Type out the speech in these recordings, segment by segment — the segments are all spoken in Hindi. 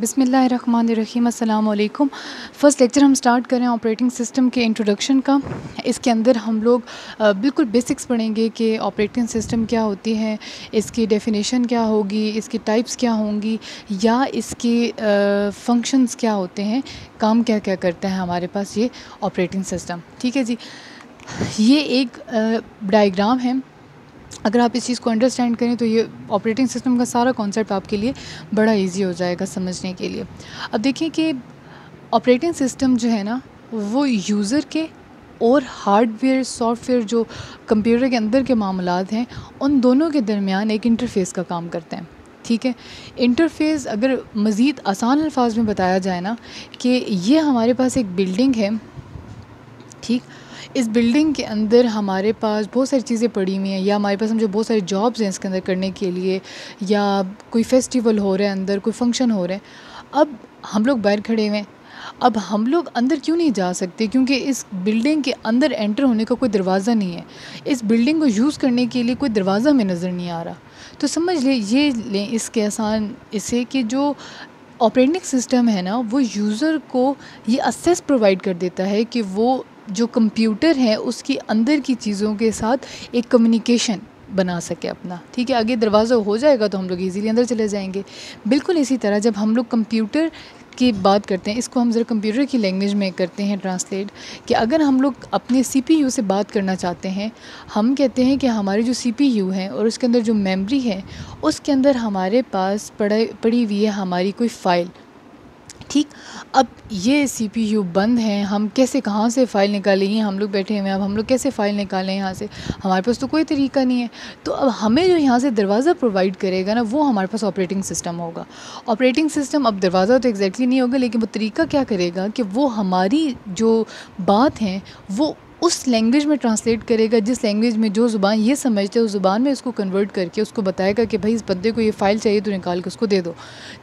बिस्मिल्लाहिर्रहमानिर्रहीम, अस्सलाम वालेकुम। फ़र्स्ट लेक्चर हम स्टार्ट करें ऑपरेटिंग सिस्टम के इंट्रोडक्शन का। इसके अंदर हम लोग बिल्कुल बेसिक्स पढ़ेंगे कि ऑपरेटिंग सिस्टम क्या होती है, इसकी डेफिनेशन क्या होगी, इसकी टाइप्स क्या होंगी, या इसके फंक्शंस क्या होते हैं, काम क्या क्या करता है हमारे पास ये ऑपरेटिंग सिस्टम। ठीक है जी, ये एक डायग्राम है। अगर आप इस चीज़ को अंडरस्टैंड करें तो ये ऑपरेटिंग सिस्टम का सारा कॉन्सेप्ट आपके लिए बड़ा इजी हो जाएगा समझने के लिए। अब देखिए कि ऑपरेटिंग सिस्टम जो है ना, वो यूज़र के और हार्डवेयर सॉफ्टवेयर जो कंप्यूटर के अंदर के मामलात हैं, उन दोनों के दरमियान एक इंटरफेस का काम करते हैं। ठीक है, इंटरफेस अगर मज़ीद आसान अल्फाज में बताया जाए ना, कि ये हमारे पास एक बिल्डिंग है। ठीक, इस बिल्डिंग के अंदर हमारे पास बहुत सारी चीज़ें पड़ी हुई हैं, या हमारे पास समझो बहुत सारे जॉब्स हैं इसके अंदर करने के लिए, या कोई फेस्टिवल हो रहा है अंदर, कोई फंक्शन हो रहा है। अब हम लोग बाहर खड़े हुए हैं, अब हम लोग अंदर क्यों नहीं जा सकते? क्योंकि इस बिल्डिंग के अंदर एंटर होने का कोई दरवाज़ा नहीं है, इस बिल्डिंग को यूज़ करने के लिए कोई दरवाज़ा हमें नज़र नहीं आ रहा। तो समझ लें, ये लें इसके आसान इसे कि जो ऑपरेटिंग सिस्टम है ना, वो यूज़र को ये एक्सेस प्रोवाइड कर देता है कि वो जो कंप्यूटर है उसकी अंदर की चीज़ों के साथ एक कम्युनिकेशन बना सके अपना। ठीक है, आगे दरवाज़ा हो जाएगा तो हम लोग इजीली अंदर चले जाएंगे। बिल्कुल इसी तरह जब हम लोग कंप्यूटर की बात करते हैं, इसको हम ज़रा कंप्यूटर की लैंग्वेज में करते हैं ट्रांसलेट, कि अगर हम लोग अपने सीपीयू से बात करना चाहते हैं, हम कहते हैं कि हमारी जो सीपीयू है और उसके अंदर जो मेमोरी है, उसके अंदर हमारे पास पड़ी हुई है हमारी कोई फ़ाइल। ठीक, अब ये सीपीयू बंद है, हम कैसे कहाँ से फ़ाइल निकालें? ये हम लोग बैठे हुए हैं, अब हम लोग कैसे फ़ाइल निकालें यहाँ से? हमारे पास तो कोई तरीका नहीं है। तो अब हमें जो यहाँ से दरवाज़ा प्रोवाइड करेगा ना, वो हमारे पास ऑपरेटिंग सिस्टम होगा। ऑपरेटिंग सिस्टम, अब दरवाज़ा तो एग्जैक्टली नहीं होगा, लेकिन वो तरीका क्या करेगा कि वो हमारी जो बात है वो उस लैंग्वेज में ट्रांसलेट करेगा, जिस लैंग्वेज में जो ज़ुबान ये समझते हैं, उस ज़ुबान में उसको कन्वर्ट करके उसको बताएगा कि भाई इस बंदे को ये फ़ाइल चाहिए तो निकाल के उसको दे दो।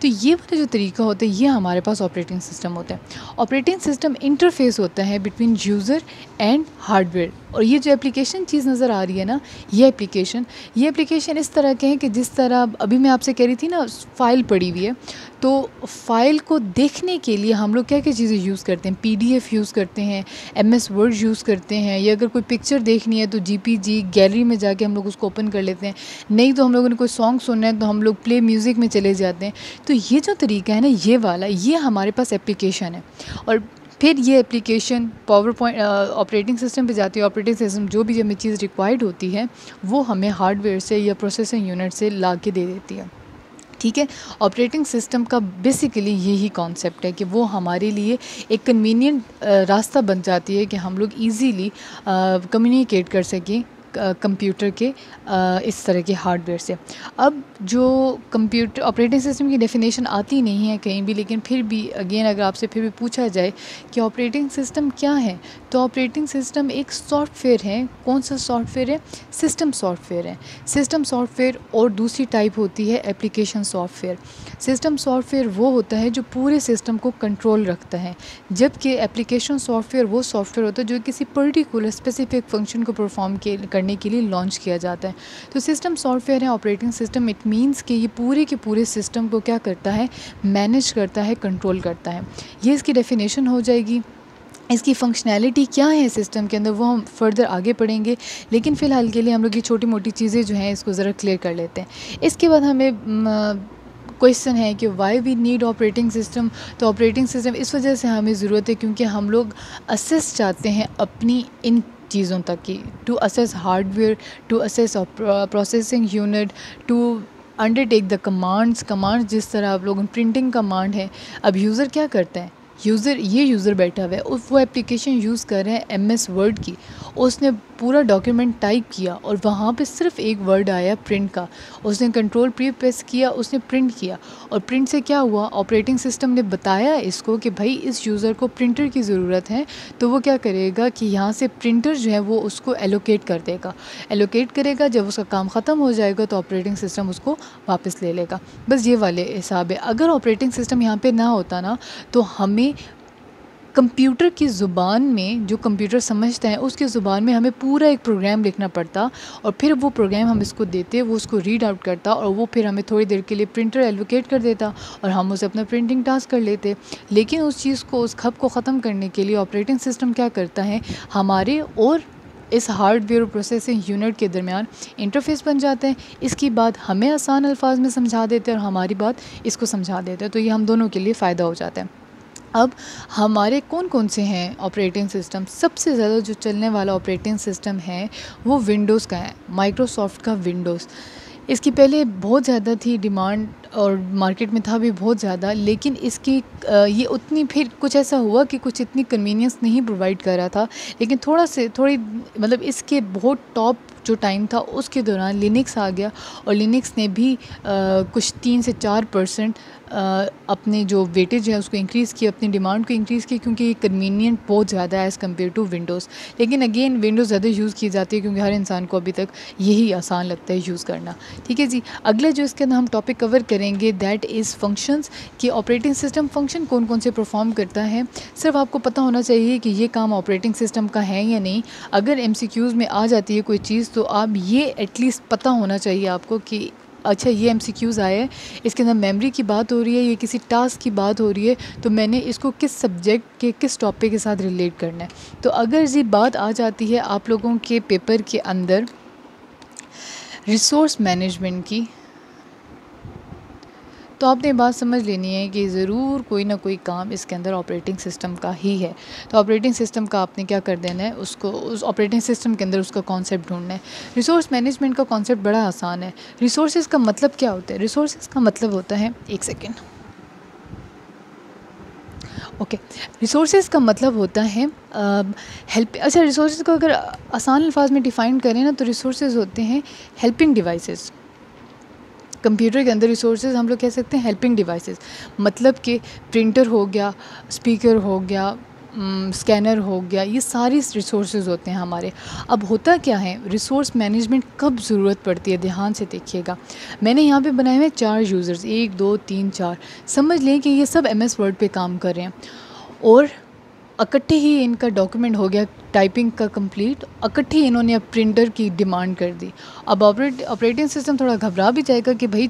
तो ये वाला जो तरीका होता है, ये हमारे पास ऑपरेटिंग सिस्टम होता है। ऑपरेटिंग सिस्टम इंटरफेस होता है बिटवीन यूज़र एंड हार्डवेयर। और ये जो एप्लीकेशन चीज़ नज़र आ रही है ना, ये एप्लीकेशन इस तरह के हैं कि जिस तरह अभी मैं आपसे कह रही थी ना, फ़ाइल पड़ी हुई है, तो फ़ाइल को देखने के लिए हम लोग क्या क्या चीज़ें यूज़ करते हैं? पीडीएफ यूज़ करते हैं, एमएस वर्ड यूज़ करते हैं, या अगर कोई पिक्चर देखनी है तो जीपीजी गैलरी में जाके हम लोग उसको ओपन कर लेते हैं। नहीं तो हम लोगों ने कोई सॉन्ग सुनना है तो हम लोग प्ले म्यूज़िक में चले जाते हैं। तो ये जो तरीका है ना, ये वाला, ये हमारे पास एप्लीकेशन है। और फिर ये application power point operating system पे जाती है। ऑपरेटिंग सिस्टम जो भी हमें चीज़ रिक्वायर्ड होती है, वो हमें हार्डवेयर से या प्रोसेसिंग यूनिट से ला के दे देती है। ठीक है, ऑपरेटिंग सिस्टम का बेसिकली यही कॉन्सेप्ट है कि वो हमारे लिए एक कन्वीनियंट रास्ता बन जाती है कि हम लोग इजीली कम्युनिकेट कर सकें कंप्यूटर के इस तरह के हार्डवेयर से। अब जो कंप्यूटर ऑपरेटिंग सिस्टम की डेफिनेशन आती नहीं है कहीं भी, लेकिन फिर भी अगेन अगर आपसे फिर भी पूछा जाए कि ऑपरेटिंग सिस्टम क्या है, तो ऑपरेटिंग सिस्टम एक सॉफ्टवेयर है। कौन सा सॉफ्टवेयर है? सिस्टम सॉफ्टवेयर है। सिस्टम सॉफ्टवेयर, और दूसरी टाइप होती है एप्लीकेशन सॉफ्टवेयर। सिस्टम सॉफ्टवेयर वो होता है जो पूरे सिस्टम को कंट्रोल रखता है, जबकि एप्लीकेशन सॉफ्टवेयर वो सॉफ्टवेयर होता है जो किसी पर्टिकुलर स्पेसिफिक फंक्शन को परफॉर्म करने के लिए लॉन्च किया जाता है। तो सिस्टम सॉफ्टवेयर है ऑपरेटिंग सिस्टम। इट मीन्स कि ये पूरे के पूरे सिस्टम को क्या करता है? मैनेज करता है, कंट्रोल करता है। ये इसकी डेफिनेशन हो जाएगी। इसकी फंक्शनैलिटी क्या है सिस्टम के अंदर, वो हम फर्दर आगे पढ़ेंगे, लेकिन फ़िलहाल के लिए हम लोग ये छोटी मोटी चीज़ें जो हैं इसको ज़रा क्लियर कर लेते हैं। इसके बाद हमें क्वेश्चन है कि why we need operating system. तो ऑपरेटिंग सिस्टम इस वजह से हमें ज़रूरत है क्योंकि हम लोग असेस चाहते हैं अपनी इन चीज़ों तक की, to access hardware, to access processing unit, to undertake the commands जिस तरह आप लोग प्रिंटिंग कमांड है। अब यूज़र क्या करता है? यूज़र बैठा हुआ है, वो एप्लीकेशन यूज़ कर रहे हैं एमएस वर्ड की, उसने पूरा डॉक्यूमेंट टाइप किया और वहाँ पे सिर्फ एक वर्ड आया प्रिंट का, उसने कंट्रोल प्रेस किया, उसने प्रिंट किया, और प्रिंट से क्या हुआ? ऑपरेटिंग सिस्टम ने बताया इसको कि भाई इस यूज़र को प्रिंटर की ज़रूरत है, तो वो क्या करेगा कि यहाँ से प्रिंटर जो है वो उसको एलोकेट करेगा। जब उसका काम ख़त्म हो जाएगा तो ऑपरेटिंग सिस्टम उसको वापस ले लेगा। बस ये वाले हिसाब है। अगर ऑपरेटिंग सिस्टम यहाँ पे ना होता ना, तो हमें कंप्यूटर की ज़ुबान में, जो कंप्यूटर समझता है उसकी ज़ुबान में हमें पूरा एक प्रोग्राम लिखना पड़ता, और फिर वो प्रोग्राम हम इसको देते, वो उसको रीड आउट करता, और वो फिर हमें थोड़ी देर के लिए प्रिंटर एलोकेट कर देता और हम उसे अपना प्रिंटिंग टास्क कर लेते। लेकिन उस चीज़ को, उस खप को ख़त्म करने के लिए ऑपरेटिंग सिस्टम क्या करता है, हमारे और इस हार्डवेयर और प्रोसेसिंग यूनिट के दरमियान इंटरफेस बन जाते हैं। इसकी बात हमें आसान अल्फाज में समझा देते हैं और हमारी बात इसको समझा देते हैं, तो ये हम दोनों के लिए फ़ायदा हो जाता है। अब हमारे कौन कौन से हैं ऑपरेटिंग सिस्टम? सबसे ज़्यादा जो चलने वाला ऑपरेटिंग सिस्टम है वो विंडोज़ का है, माइक्रोसॉफ्ट का विंडोज़। इसकी पहले बहुत ज़्यादा थी डिमांड और मार्केट में था भी बहुत ज़्यादा, लेकिन इसकी ये उतनी, फिर कुछ ऐसा हुआ कि कुछ इतनी कन्वीनियंस नहीं प्रोवाइड कर रहा था। लेकिन थोड़ी मतलब इसके बहुत टॉप जो टाइम था उसके दौरान लिनक्स आ गया, और लिनक्स ने भी कुछ 3 से 4% अपने जो वेटेज है उसको इंक्रीज़ किया, अपनी डिमांड को इंक्रीज़ की, क्योंकि ये कन्वीनियंट बहुत ज़्यादा है एज़ कम्पेयर टू विंडोज़। लेकिन अगेन विंडोज़ ज़्यादा यूज़ की जाती है क्योंकि हर इंसान को अभी तक यही आसान लगता है यूज़ करना। ठीक है जी, अगला जो इसके अंदर हम टॉपिक कवर करेंगे दैट इज़ फंक्शंस, कि ऑपरेटिंग सिस्टम फंक्शन कौन कौन से परफॉर्म करता है। सिर्फ आपको पता होना चाहिए कि ये काम ऑपरेटिंग सिस्टम का है या नहीं। अगर MCQs में आ जाती है कोई चीज़ तो आप ये एटलीस्ट पता होना चाहिए आपको कि अच्छा ये MCQs आए हैं, इसके अंदर मेमोरी की बात हो रही है, ये किसी टास्क की बात हो रही है, तो मैंने इसको किस सब्जेक्ट के किस टॉपिक के साथ रिलेट करना है। तो अगर ये बात आ जाती है आप लोगों के पेपर के अंदर रिसोर्स मैनेजमेंट की, तो आपने बात समझ लेनी है कि ज़रूर कोई ना कोई काम इसके अंदर ऑपरेटिंग सिस्टम का ही है। तो ऑपरेटिंग सिस्टम का आपने क्या कर देना है, उसको उस ऑपरेटिंग सिस्टम के अंदर उसका कॉन्सेप्ट ढूंढना है। रिसोर्स मैनेजमेंट का कॉन्सेप्ट बड़ा आसान है। रिसोर्सेज का मतलब क्या होता है? रिसोर्सेज का मतलब होता है, एक सेकेंड, ओके, रिसोर्सेज का मतलब होता है हेल्प। अच्छा, रिसोर्सेज को अगर आसान अल्फाज में डिफ़ाइन करें ना, तो रिसोर्सेज होते हैं हेल्पिंग डिवाइसेस। कंप्यूटर के अंदर रिसोर्सेज हम लोग कह सकते हैं हेल्पिंग डिवाइसेस, मतलब कि प्रिंटर हो गया, स्पीकर हो गया, स्कैनर हो गया, ये सारी रिसोर्सेज होते हैं हमारे। अब होता क्या है, रिसोर्स मैनेजमेंट कब ज़रूरत पड़ती है, ध्यान से देखिएगा। मैंने यहाँ पे बनाए हुए 4 यूज़र्स, 1 2 3 4। समझ लें कि ये सब MS वर्ड पे काम कर रहे हैं और इकट्ठे ही इनका डॉक्यूमेंट हो गया टाइपिंग का कंप्लीट, इकट्ठे ही इन्होंने अब प्रिंटर की डिमांड कर दी। अब ऑपरेटिंग सिस्टम थोड़ा घबरा भी जाएगा कि भाई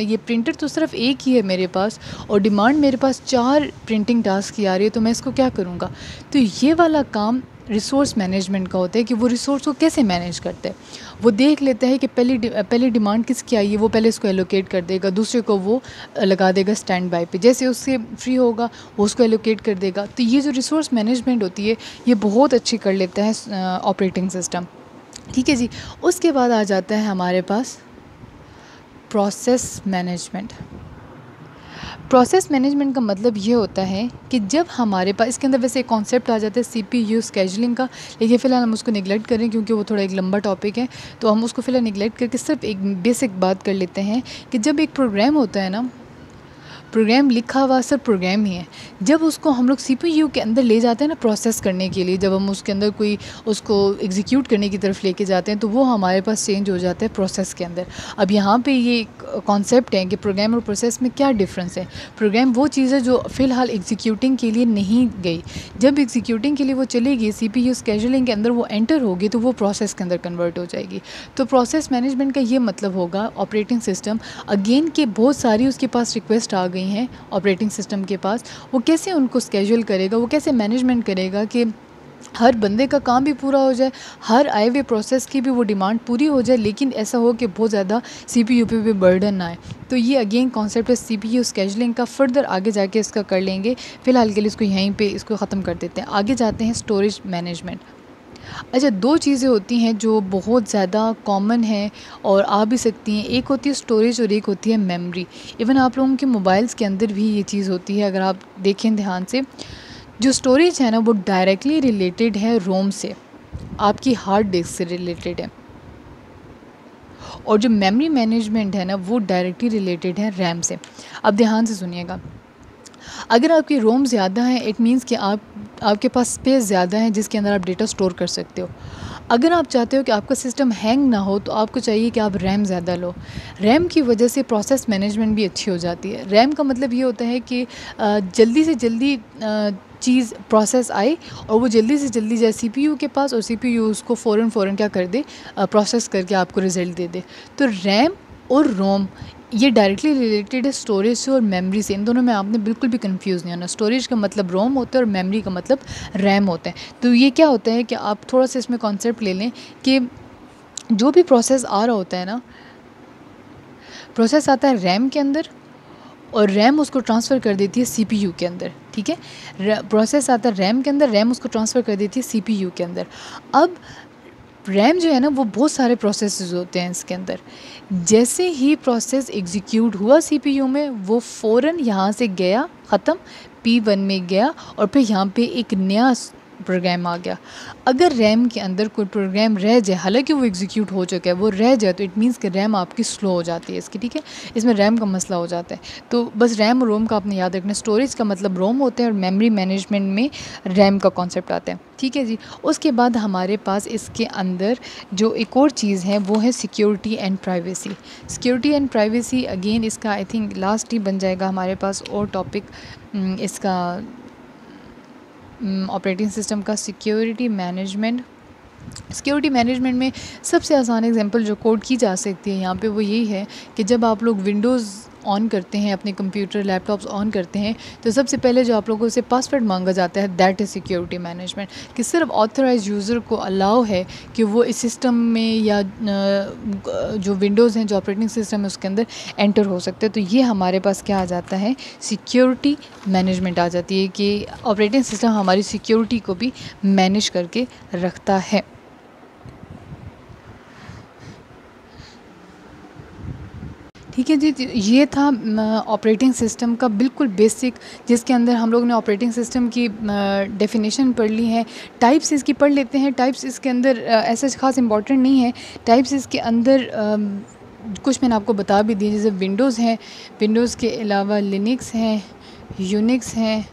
ये प्रिंटर तो सिर्फ एक ही है मेरे पास और डिमांड मेरे पास 4 प्रिंटिंग टास्क की आ रही है, तो मैं इसको क्या करूँगा। तो ये वाला काम रिसोर्स मैनेजमेंट का होता है कि वो रिसोर्स को कैसे मैनेज करते हैं। वो देख लेता है कि पहली डिमांड किसकी आई है, वो पहले इसको एलोकेट कर देगा, दूसरे को वो लगा देगा स्टैंड बाय पे, जैसे उससे फ्री होगा वो उसको एलोकेट कर देगा। तो ये जो रिसोर्स मैनेजमेंट होती है ये बहुत अच्छी कर लेता है ऑपरेटिंग सिस्टम। ठीक है जी, उसके बाद आ जाता है हमारे पास प्रोसेस मैनेजमेंट। प्रोसेस मैनेजमेंट का मतलब ये होता है कि जब हमारे पास, इसके अंदर वैसे एक कॉन्सेप्ट आ जाता है CPU स्केजुलिंग का, लेकिन फ़िलहाल हम उसको निगलेक्ट करें क्योंकि वो थोड़ा एक लंबा टॉपिक है, तो हम उसको फ़िलहाल निगलेक्ट करके सिर्फ एक बेसिक बात कर लेते हैं कि जब एक प्रोग्राम होता है ना, प्रोग्राम लिखा हुआ सिर्फ प्रोग्राम ही है, जब उसको हम लोग CPU के अंदर ले जाते हैं ना प्रोसेस करने के लिए, जब हम उसके अंदर कोई उसको एग्जीक्यूट करने की तरफ लेके जाते हैं तो वो हमारे पास चेंज हो जाता है प्रोसेस के अंदर। अब यहाँ पे ये कॉन्सेप्ट है कि प्रोग्राम और प्रोसेस में क्या डिफरेंस है। प्रोग्राम वो चीज़ है जो फ़िलहाल एग्जीक्यूटिंग के लिए नहीं गई, जब एग्जीक्यूटिंग के लिए वो चलेगी CPU स्केजुलिंग के अंदर वो एंटर होगी तो वो प्रोसेस के अंदर कन्वर्ट हो जाएगी। तो प्रोसेस मैनेजमेंट का ये मतलब होगा ऑपरेटिंग सिस्टम अगेन के बहुत सारी उसके पास रिक्वेस्ट आ गई हैं ऑपरेटिंग सिस्टम के पास, वो कैसे उनको स्केड्यूल करेगा, वो कैसे मैनेजमेंट करेगा कि हर बंदे का काम भी पूरा हो जाए, हर आए हुए प्रोसेस की भी वो डिमांड पूरी हो जाए, लेकिन ऐसा हो कि बहुत ज़्यादा CPU पे भी बर्डन ना आए। तो ये अगेन कॉन्सेप्ट है CPU स्केजुलिंग का, फर्दर आगे जाके इसका कर लेंगे, फ़िलहाल के लिए इसको यहीं पे इसको ख़त्म कर देते हैं। आगे जाते हैं स्टोरेज मैनेजमेंट। अच्छा, 2 चीज़ें होती हैं जो बहुत ज़्यादा कॉमन है और आ भी सकती हैं, एक होती है स्टोरेज और एक होती है मेमोरी। इवन आप लोगों के मोबाइल्स के अंदर भी ये चीज़ होती है, अगर आप देखें ध्यान से। जो स्टोरेज है ना वो डायरेक्टली रिलेटेड है रोम से, आपकी हार्ड डिस्क से रिलेटेड है, और जो मेमोरी मैनेजमेंट है ना वो डायरेक्टली रिलेटेड है रैम से। अब ध्यान से सुनिएगा, अगर आपकी रोम ज़्यादा है इट मीन्स कि आपके पास स्पेस ज़्यादा है जिसके अंदर आप डेटा स्टोर कर सकते हो। अगर आप चाहते हो कि आपका सिस्टम हैंग ना हो तो आपको चाहिए कि आप रैम ज़्यादा लो। रैम की वजह से प्रोसेस मैनेजमेंट भी अच्छी हो जाती है। रैम का मतलब ये होता है कि जल्दी से जल्दी चीज़ प्रोसेस आए और वो जल्दी से जल्दी जाए सीपीयू के पास और सीपीयू उसको फ़ौरन क्या कर दे, प्रोसेस करके आपको रिज़ल्ट दे दे। तो रैम और रोम ये डायरेक्टली रिलेटेड है स्टोरेज से और मेमोरी से। इन दोनों में आपने बिल्कुल भी कंफ्यूज नहीं होना। स्टोरेज का मतलब रोम होता है और मेमोरी का मतलब रैम होता है। तो ये क्या होता है कि आप थोड़ा सा इसमें कॉन्सेप्ट ले लें कि जो भी प्रोसेस आ रहा होता है ना, प्रोसेस आता है रैम के अंदर और रैम उसको ट्रांसफ़र कर देती है सीपीयू के अंदर, ठीक है। प्रोसेस आता है रैम के अंदर, रैम उसको ट्रांसफ़र कर देती है सीपीयू के अंदर। अब रैम जो है ना वो बहुत सारे प्रोसेसेस होते हैं इसके अंदर। जैसे ही प्रोसेस एग्जीक्यूट हुआ सीपीयू में, वो फ़ौरन यहाँ से गया, ख़त्म, P1 में गया और फिर यहाँ पे एक नया प्रोग्राम आ गया। अगर रैम के अंदर कोई प्रोग्राम रह जाए, हालांकि वो एग्जीक्यूट हो चुका है, वो रह जाए तो इट मीन्स कि रैम आपकी स्लो हो जाती है इसकी, ठीक है। इसमें रैम का मसला हो जाता है। तो बस रैम और रोम का आपने याद रखना। स्टोरेज का मतलब रोम होता है और मेमोरी मैनेजमेंट में रैम का कॉन्सेप्ट आता है, ठीक है जी। उसके बाद हमारे पास इसके अंदर जो एक और चीज़ है वो है security and privacy. Security and privacy again इसका आई थिंक लास्ट ही बन जाएगा हमारे पास और टॉपिक इसका ऑपरेटिंग सिस्टम का सिक्योरिटी मैनेजमेंट। सिक्योरिटी मैनेजमेंट में सबसे आसान एग्जांपल जो कोड की जा सकती है यहाँ पे वो यही है कि जब आप लोग विंडोज़ ऑन करते हैं, अपने कंप्यूटर लैपटॉप्स ऑन करते हैं, तो सबसे पहले जो आप लोगों से पासवर्ड मांगा जाता है दैट इज़ सिक्योरिटी मैनेजमेंट। कि सिर्फ ऑथराइज यूज़र को अलाउ है कि वो इस सिस्टम में या जो विंडोज़ हैं, जो ऑपरेटिंग सिस्टम है उसके अंदर एंटर हो सकते हैं। तो ये हमारे पास क्या आ जाता है, सिक्योरिटी मैनेजमेंट आ जाती है कि ऑपरेटिंग सिस्टम हमारी सिक्योरिटी को भी मैनेज करके रखता है। ठीक है जी, ये था ऑपरेटिंग सिस्टम का बिल्कुल बेसिक, जिसके अंदर हम लोग ने ऑपरेटिंग सिस्टम की डेफिनेशन पढ़ ली है। टाइप्स इसकी पढ़ लेते हैं। टाइप्स इसके अंदर ऐसा ख़ास इंपॉर्टेंट नहीं है। टाइप्स इसके अंदर कुछ मैंने आपको बता भी दिए, जैसे विंडोज़ हैं, विंडोज़ के अलावा लिनक्स हैं, यूनिक्स हैं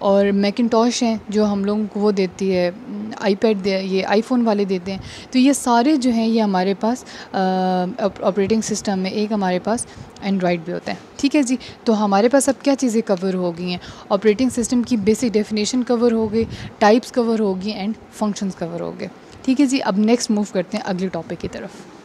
और मैकिनटॉश हैं जो हम लोगों को वो देती है आईपैड, ये आईफोन वाले देते हैं। तो ये सारे जो हैं ये हमारे पास ऑपरेटिंग सिस्टम में, एक हमारे पास एंड्रॉयड भी होता है, ठीक है जी। तो हमारे पास अब क्या चीज़ें कवर हो गई हैं, ऑपरेटिंग सिस्टम की बेसिक डेफिनेशन कवर हो गई, टाइप्स कवर हो गई एंड फंक्शंस कवर हो गए, ठीक है जी। अब नेक्स्ट मूव करते हैं अगले टॉपिक की तरफ।